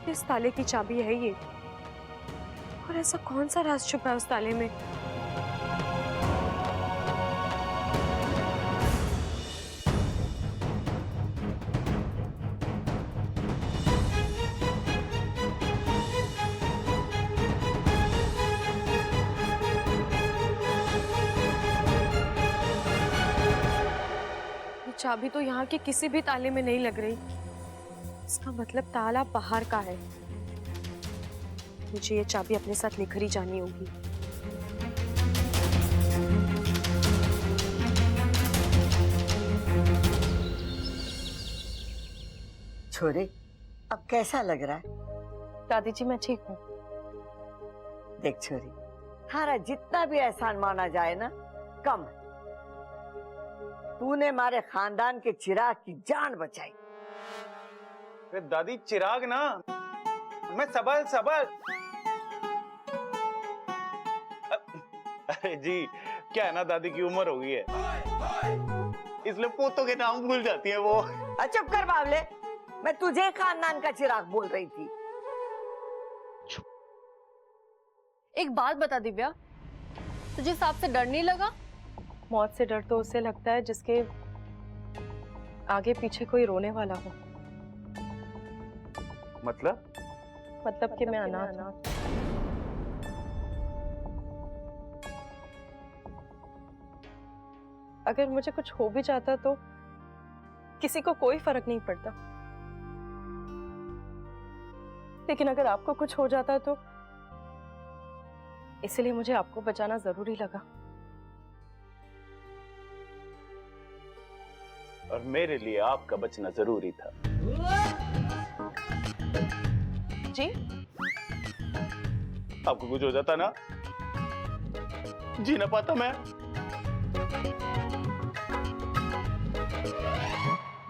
किस ताले की चाबी है ये? और ऐसा कौन सा राज छुपा है उस ताले में? ये चाबी तो यहाँ के किसी भी ताले में नहीं लग रही। इसका मतलब ताला बाहर का है। मुझे ये चाबी अपने साथ लेकर ही जानी होगी। छोरे, अब कैसा लग रहा है? दादी जी मैं ठीक हूँ। देख छोरी, थारा जितना भी एहसान माना जाए ना कम है। तूने हमारे खानदान के चिराग की जान बचाई। दादी चिराग ना, मैं सबल सबल। अरे जी, क्या है ना, दादी की उम्र हो गई है, इसलिए पोतों के नाम भूल जाती है वो। चुप कर बावले, मैं तुझे खानदान का चिराग बोल रही थी। एक बात बता दिव्या, तुझे सांप से डर नहीं लगा? मौत से डर तो उससे लगता है जिसके आगे पीछे कोई रोने वाला हो। मतलब कि मैं अनाथ हूं। अगर मुझे कुछ हो भी जाता तो किसी को कोई फर्क नहीं पड़ता, लेकिन अगर आपको कुछ हो जाता तो इसलिए मुझे आपको बचाना जरूरी लगा। और मेरे लिए आपका बचना जरूरी था। जी? आपको कुछ हो जाता ना, जी ना पाता मैं।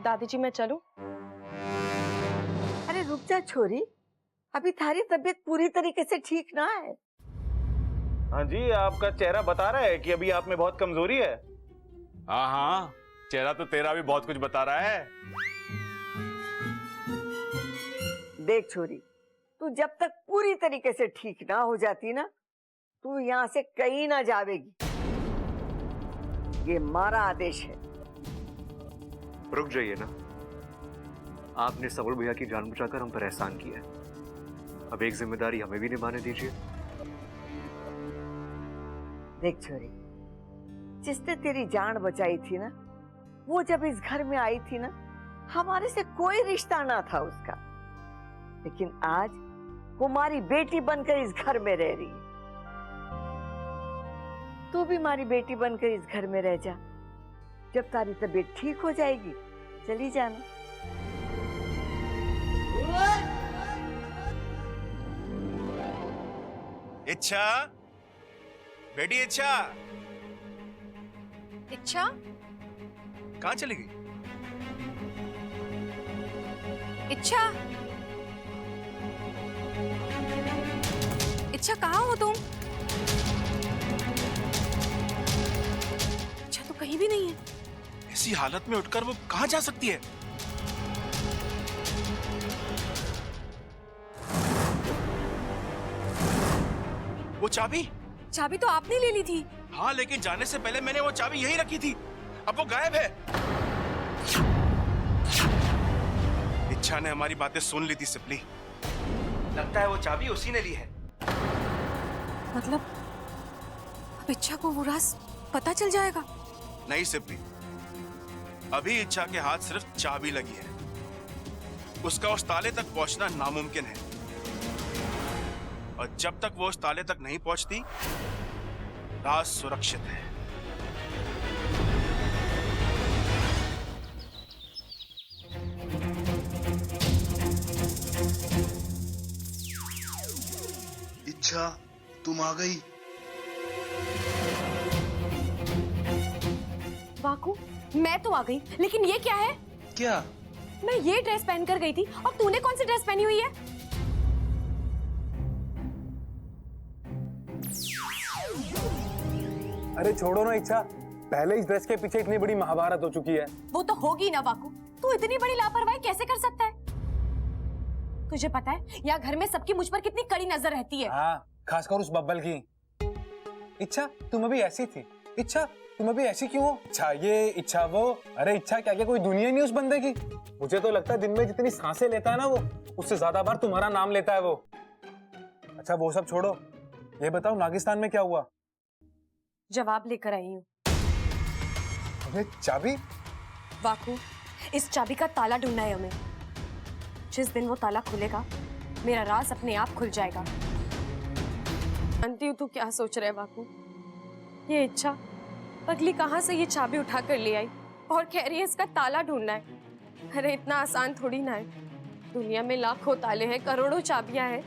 दादी जी मैं चलूं? अरे रुक जा छोरी, अभी थारी तबीयत पूरी तरीके से ठीक ना है। हाँ जी, आपका चेहरा बता रहा है कि अभी आप में बहुत कमजोरी है। हाँ हाँ, चेहरा तो तेरा भी बहुत कुछ बता रहा है। देख छोरी, तू जब तक पूरी तरीके से ठीक ना हो जाती ना, तू यहाँ से कहीं ना जावेगी। ये हमारा आदेश है। रुक जाइए ना, आपने सबल भैया की जान बचाकर हम पर एहसान किया है, अब एक जिम्मेदारी हमें भी निभाने दीजिए। देख छोरी, जिसने तेरी जान बचाई थी ना, वो जब इस घर में आई थी ना, हमारे से कोई रिश्ता ना था उसका, लेकिन आज हमारी बेटी बनकर इस घर में रह रही है। तू भी हमारी बेटी बनकर इस घर में रह जा। जब तारी तबीयत ठीक हो जाएगी चली जाना। इच्छा, बेटी इच्छा, इच्छा कहाँ चली गई? इच्छा, इच्छा कहाँ हो तुम? इच्छा तो कहीं भी नहीं है। ऐसी हालत में उठकर वो कहाँ जा सकती है? वो चाबी तो आपने ले ली थी। हाँ, लेकिन जाने से पहले मैंने वो चाबी यहीं रखी थी। अब वो गायब है। इच्छा ने हमारी बातें सुन ली थी सिपली। लगता है वो चाबी उसी ने ली है। मतलब अब इच्छा को वो राज पता चल जाएगा? नहीं सिपली, अभी इच्छा के हाथ सिर्फ चाबी लगी है, उसका उस ताले तक पहुंचना नामुमकिन है। और जब तक वो उस ताले तक नहीं पहुंचती, राज सुरक्षित है। इच्छा, तुम आ गई। वाकू, मैं तो आ गई, लेकिन ये क्या है? क्या? मैं ये ड्रेस पहनकर गई थी और तूने कौन सी ड्रेस पहनी हुई है? अरे छोड़ो ना इच्छा, पहले इस ड्रेस के पीछे इतनी बड़ी महाभारत हो चुकी है। वो तो होगी ना वाकू, तू इतनी बड़ी लापरवाही कैसे कर सकता है? तुझे पता है यहाँ घर में सबकी मुझ पर कितनी कड़ी नजर रहती है। हाँ, खासकर उस बब्बल की। इच्छा तुम अभी ऐसी थी। इच्छा तुम अभी ऐसी क्यों हो? इच्छा ये इच्छा वो, अरे इच्छा क्या क्या कोई दुनिया नहीं उस बंदे की। मुझे तो लगता है दिन में जितनी सांसें लेता है ना वो, उससे ज्यादा बार तुम्हारा नाम लेता है वो। अच्छा वो सब छोड़ो, ये बताओ नागिस्तान में क्या हुआ? जवाब लेकर आई हूँ। अबे चाबी? वाकू, इस चाबी का ताला ढूंढना है हमें। जिस दिन वो ताला खुलेगा मेरा राज अपने आप खुल जाएगा। जानती हूँ तू क्या सोच रहा है वाकू। ये इच्छा पगली कहाँ से ये चाबी उठा कर ले आई और कह रही है इसका ताला ढूंढना है। अरे इतना आसान थोड़ी ना है। दुनिया में लाखों ताले हैं, करोड़ों चाबियां हैं,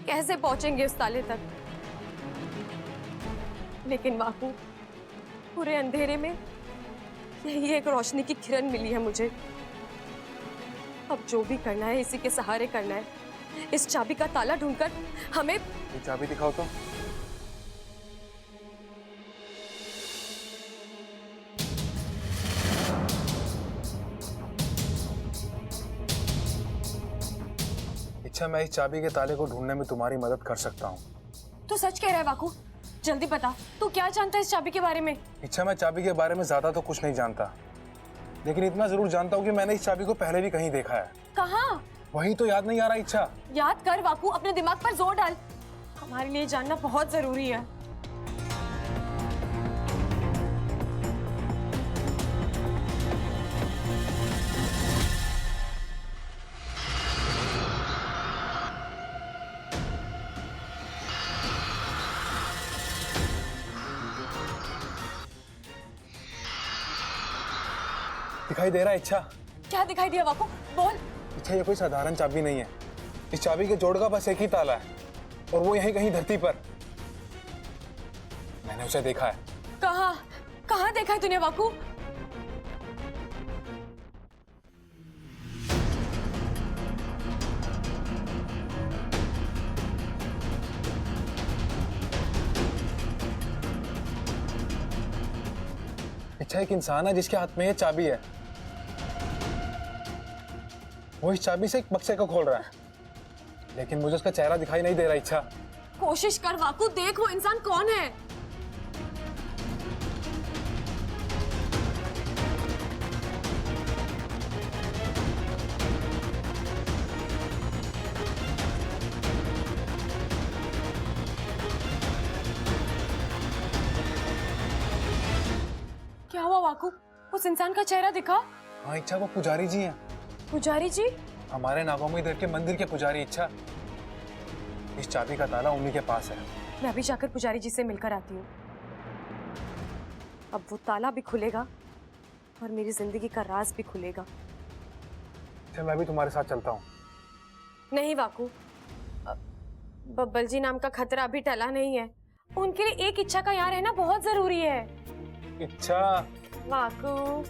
कैसे पहुंचेंगे उस ताले तक? लेकिन वाकू, पूरे अंधेरे में यही एक रोशनी की किरण मिली है मुझे। अब जो भी करना है इसी के सहारे करना है। इस चाबी का ताला ढूंढकर हमें। ये चाबी दिखाओ तो। इच्छा मैं इस चाबी के ताले को ढूंढने में तुम्हारी मदद कर सकता हूँ। तू सच कह रहा है वाकू? जल्दी बता, तू क्या जानता है इस चाबी के बारे में? इच्छा मैं चाबी के बारे में ज्यादा तो कुछ नहीं जानता, लेकिन इतना जरूर जानता हूँ कि मैंने इस चाबी को पहले भी कहीं देखा है। कहाँ? वही तो याद नहीं आ रहा। इच्छा याद कर वाकू, अपने दिमाग पर जोर डाल। हमारे लिए जानना बहुत जरूरी है। दिखाई दे रहा है इच्छा? क्या दिखाई दिया वाकू? बोल। इच्छा ये कोई साधारण चाबी नहीं है। इस चाबी के जोड़ का बस एक ही ताला है और वो यहीं कहीं धरती पर। मैंने उसे देखा है। कहाँ? कहाँ देखा है तूने वाकू? इच्छा एक इंसान है जिसके हाथ में ये चाबी है। वो इस चाबी से एक बक्से को खोल रहा है, लेकिन मुझे उसका चेहरा दिखाई नहीं दे रहा। इच्छा कोशिश कर वाकू, देख वो इंसान कौन है। क्या हुआ वाकू? उस इंसान का चेहरा दिखा? हाँ इच्छा, वो पुजारी जी हैं। पुजारी जी? हमारे नागोमी देव के मंदिर के पुजारी। इच्छा इस चाबी का ताला उन्हीं के पास है। मैं अभी जाकर पुजारी जी से मिलकर आती हूँ। अब वो ताला भी खुलेगा और मेरी जिंदगी का राज भी खुलेगा। चल मैं भी तुम्हारे साथ चलता हूँ। नहीं वाकू, बब्बल जी नाम का खतरा अभी टला नहीं है। उनके लिए एक इच्छा का यहाँ रहना बहुत जरूरी है। इच्छा वाकू,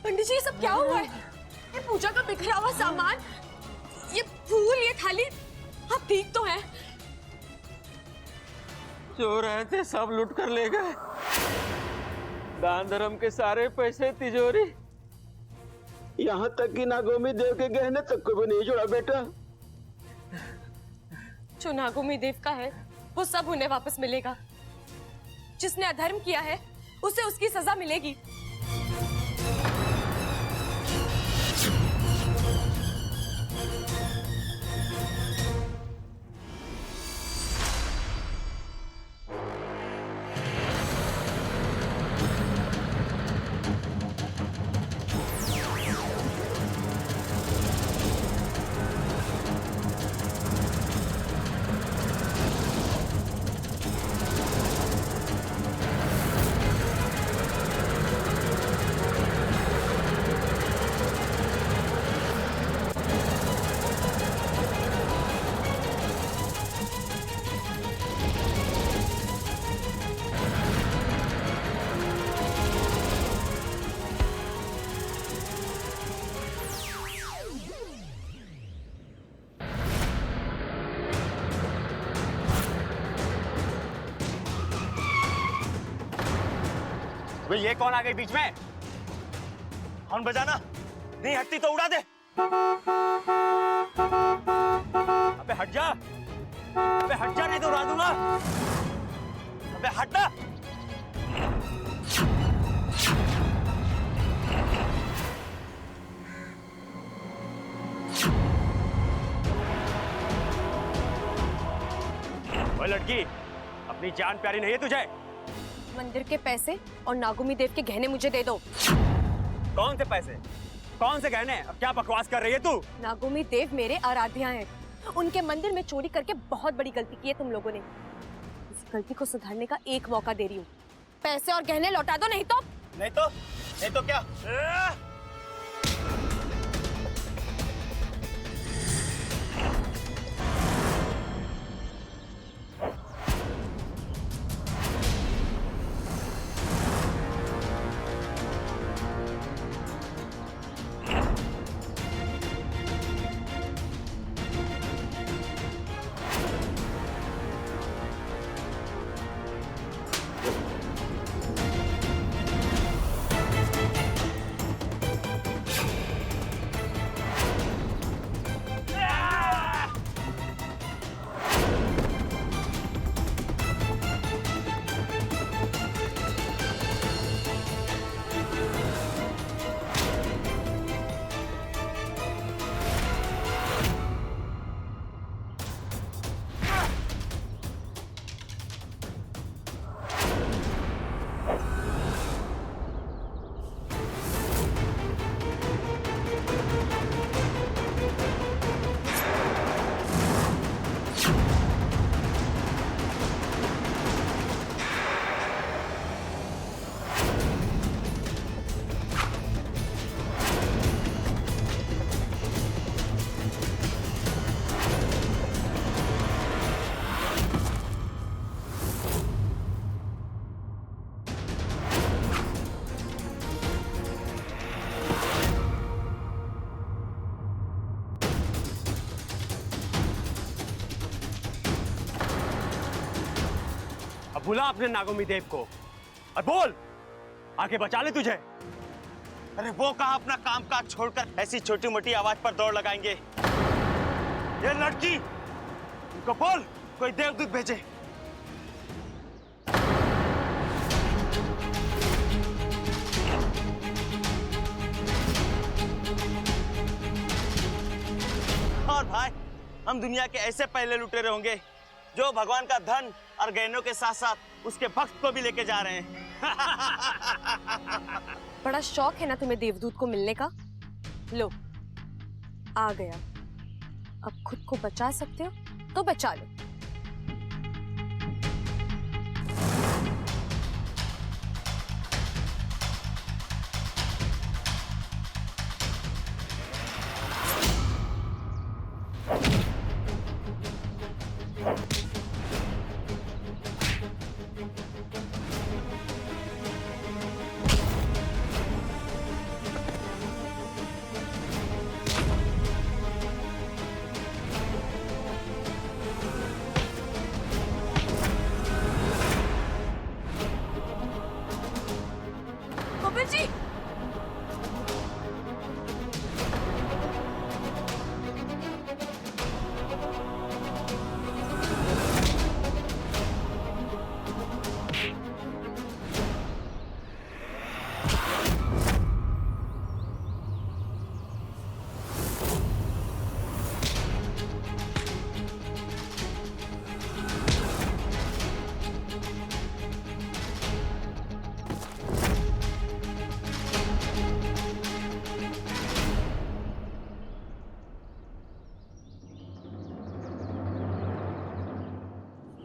पंडित जी ये सब क्या हुआ है? ये पूजा का बिखरा हुआ सामान, ये फूल, ये थाली, आप ठीक तो हैं? चोर आए थे, सब लूट कर ले गए। दान धर्म के सारे पैसे तिजोरी, यहाँ तक कि नागोमी देव के गहने तक को भी नहीं जोड़ा बेटा। जो नागोमी देव का है वो सब उन्हें वापस मिलेगा। जिसने अधर्म किया है उसे उसकी सजा मिलेगी। वे ये कौन आ गई बीच में? हॉर्न बजाना नहीं हटती तो उड़ा दे। अबे हट जा, अबे हट जा नहीं तो उड़ा दूंगा। अबे हट ना। ओए लड़की, अपनी जान प्यारी नहीं है तुझे? मंदिर के पैसे और नागुमी देव के गहने मुझे दे दो। कौन से पैसे, कौन से गहने? अब क्या बकवास कर रही है तू? नागुमी देव मेरे आराध्या हैं। उनके मंदिर में चोरी करके बहुत बड़ी गलती की है तुम लोगों ने। इस गलती को सुधारने का एक मौका दे रही हूँ। पैसे और गहने लौटा दो, नहीं तो नहीं तो क्या? अब बुला अपने नागोमी देव को और बोल आके बचा ले तुझे। अरे वो कहा अपना काम काज छोड़कर ऐसी छोटी मोटी आवाज पर दौड़ लगाएंगे। ये लड़की, उनको बोल कोई देवदूत भेजे। और भाई, हम दुनिया के ऐसे पहले लुटेरे होंगे जो भगवान का धन और गहनों के साथ साथ उसके भक्त को भी लेके जा रहे हैं। बड़ा शौक है ना तुम्हें देवदूत को मिलने का? लो, आ गया। अब खुद को बचा सकते हो तो बचा लो। गोपाल जी,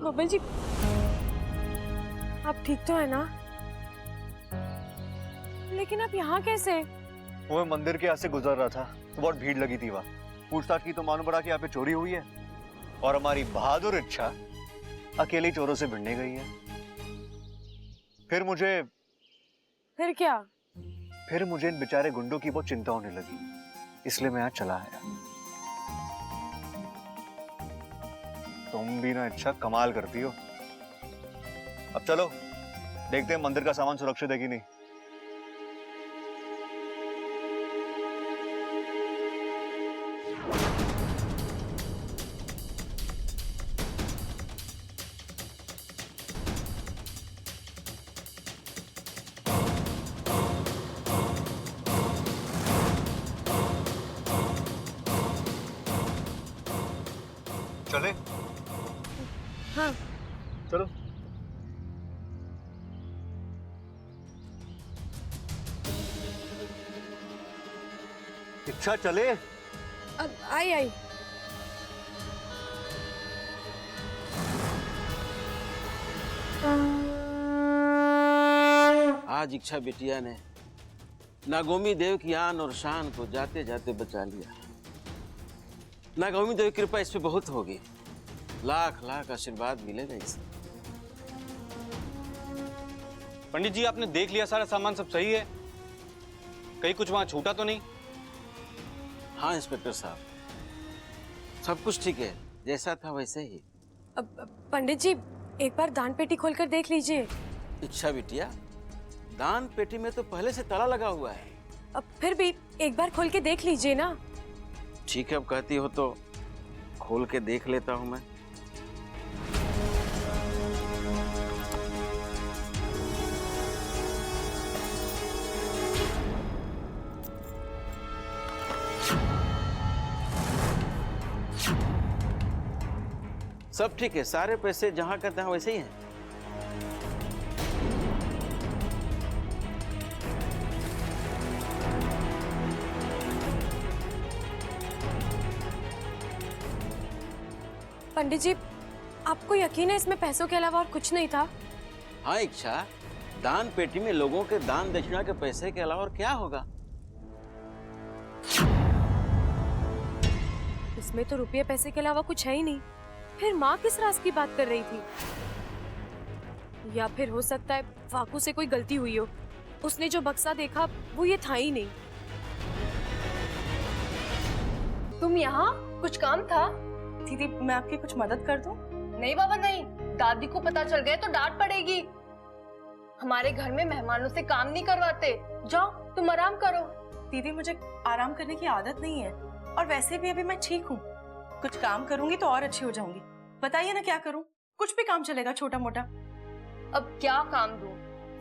गोपाल जी, आप ठीक तो है ना? लेकिन आप यहाँ कैसे? वो मैं मंदिर के यहाँ से गुजर रहा था तो बहुत भीड़ लगी थी वहाँ। पूछताछ की तो मालूम पड़ा कि यहाँ पे चोरी हुई है और हमारी बहादुर इच्छा अकेली चोरों से भिड़ने गई है। फिर क्या? फिर मुझे इन बेचारे गुंडों की बहुत चिंता होने लगी, इसलिए मैं यहाँ चला आया। तुम भी ना इच्छा कमाल करती हो। अब चलो देखते हैं मंदिर का सामान सुरक्षित है कि नहीं। चले? हाँ। चलो। इच्छा चले? अब आई। आज इच्छा बिटिया ने नागोमी देव की आन और शान को जाते जाते बचा लिया। नागोमी देव की कृपा इस पे बहुत होगी। लाख लाख आशीर्वाद मिलेगा इसे। पंडित जी, आपने देख लिया सारा सामान सब सही है? कहीं कुछ वहां छूटा तो नहीं? हाँ इंस्पेक्टर साहब, सब कुछ ठीक है, जैसा था वैसे ही। अब पंडित जी, एक बार दान पेटी खोलकर देख लीजिए। इच्छा बिटिया, दान पेटी में तो पहले से ताला लगा हुआ है। अब फिर भी एक बार खोल के देख लीजिए ना। ठीक है, अब कहती हो तो खोल के देख लेता हूं मैं। सब ठीक है, सारे पैसे जहां का तहां वैसे ही हैं। पंडित जी, आपको यकीन है इसमें पैसों के अलावा और कुछ नहीं था? हाँ इच्छा, दान पेटी में लोगों के दान दक्षिणा के पैसे के अलावा और क्या होगा? इसमें तो रुपये पैसे के अलावा कुछ है ही नहीं। फिर माँ किस राज की बात कर रही थी? या फिर हो सकता है फाकू से कोई गलती हुई हो। उसने जो बक्सा देखा वो ये था ही नहीं। तुम यहाँ? कुछ काम था? दीदी, मैं आपकी कुछ मदद कर दूं? नहीं बाबा नहीं, दादी को पता चल गया तो डांट पड़ेगी। हमारे घर में मेहमानों से काम नहीं करवाते। जाओ तुम आराम करो। दीदी, मुझे आराम करने की आदत नहीं है, और वैसे भी अभी मैं ठीक हूँ। कुछ काम करूंगी तो और अच्छी हो जाऊंगी। बताइए ना क्या करूं? कुछ भी काम चलेगा, छोटा मोटा। अब क्या काम दूं?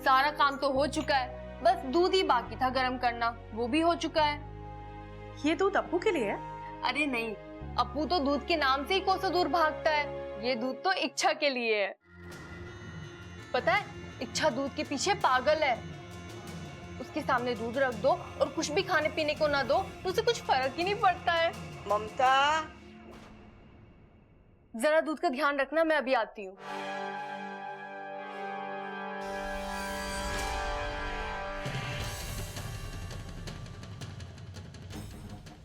सारा काम तो हो चुका है, बस दूध ही बाकी था गरम करना, वो भी हो चुका है। ये दूध अप्पू के लिए है? अरे नहीं, अप्पू तो दूध के नाम से ही कोसों दूर भागता है। ये दूध तो इच्छा के लिए है। पता है, इच्छा दूध के पीछे पागल है। उसके सामने दूध रख दो और कुछ भी खाने पीने को ना दो तो उसे कुछ फर्क ही नहीं पड़ता है। ममता, जरा दूध का ध्यान रखना, मैं अभी आती हूँ।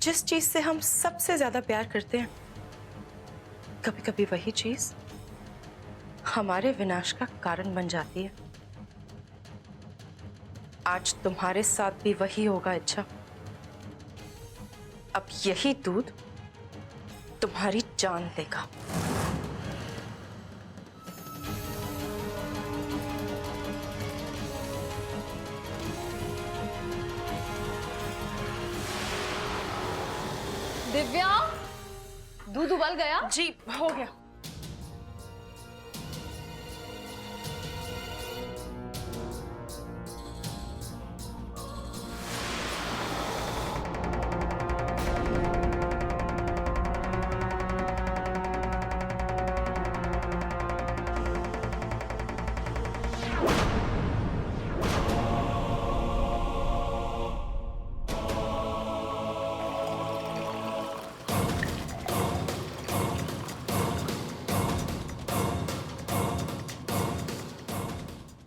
जिस चीज से हम सबसे ज्यादा प्यार करते हैं, कभी कभी वही चीज हमारे विनाश का कारण बन जाती है। आज तुम्हारे साथ भी वही होगा इच्छा। अब यही दूध तुम्हारी जान लेगा। दिव्या, दूध उबल गया? जी, हो गया।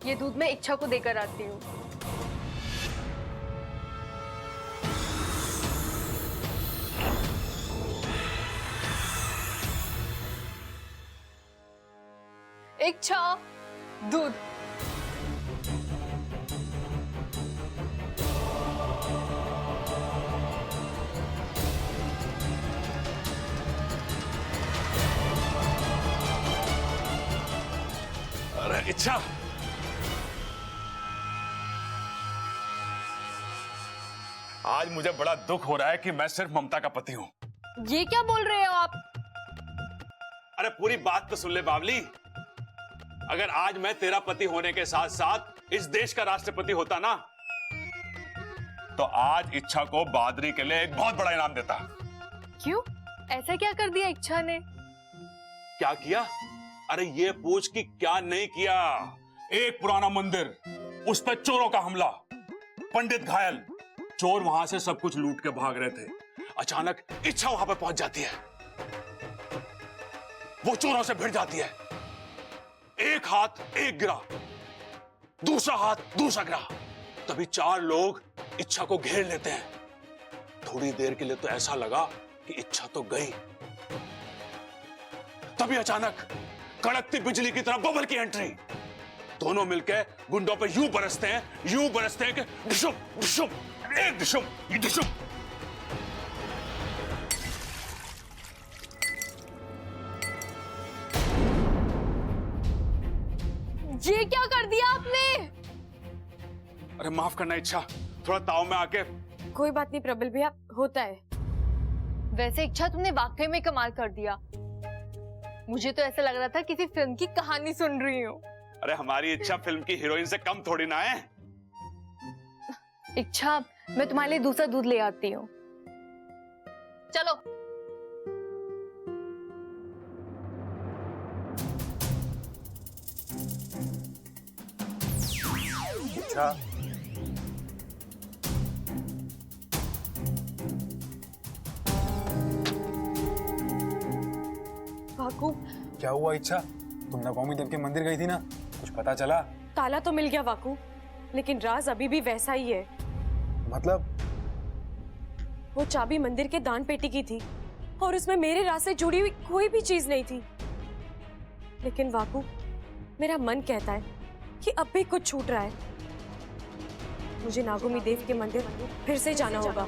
ये दूध मैं इच्छा को देकर आती हूँ। इच्छा, दूध। अरे इच्छा, आज मुझे बड़ा दुख हो रहा है कि मैं सिर्फ ममता का पति हूं। ये क्या बोल रहे हो आप? अरे पूरी बात तो सुन ले बावली। अगर आज मैं तेरा पति होने के साथ साथ इस देश का राष्ट्रपति होता ना, तो आज इच्छा को बहादुरी के लिए एक बहुत बड़ा इनाम देता। क्यों? ऐसा क्या कर दिया इच्छा ने? क्या किया? अरे ये पूछ कि क्या नहीं किया। एक पुराना मंदिर, उस पर चोरों का हमला, पंडित घायल, चोर वहां से सब कुछ लूट के भाग रहे थे। अचानक इच्छा वहां पर पहुंच जाती है, वो चोरों से भिड़ जाती है। एक हाथ एक गिरा, दूसरा हाथ दूसरा गिरा। तभी 4 लोग इच्छा को घेर लेते हैं। थोड़ी देर के लिए तो ऐसा लगा कि इच्छा तो गई। तभी अचानक कड़कती बिजली की तरह बबल की एंट्री। दोनों मिलकर गुंडों पे यूं बरसते हैं कि डिशुम डिशुम, एक डिशुम डिशुम। ये क्या कर दिया आपने? अरे माफ करना इच्छा, थोड़ा ताव में आके। कोई बात नहीं प्रबल भैया, होता है। वैसे इच्छा तुमने वाकई में कमाल कर दिया। मुझे तो ऐसा लग रहा था किसी फिल्म की कहानी सुन रही हूँ। अरे हमारी इच्छा फिल्म की हीरोइन से कम थोड़ी ना है। इच्छा, मैं तुम्हारे लिए दूसरा दूध ले आती हूँ। चलो। इच्छा, वाकू, क्या हुआ इच्छा? तुम नगोमी देव के मंदिर गई थी ना, कुछ पता चला? ताला तो मिल गया वाकू, लेकिन राज अभी भी वैसा ही है। मतलब? वो चाबी मंदिर के दान पेटी की थी और उसमें मेरे राज से जुड़ी हुई कोई भी चीज नहीं थी। लेकिन वाकू, मेरा मन कहता है कि अब भी कुछ छूट रहा है। मुझे नागोमी देव के मंदिर फिर से जाना होगा।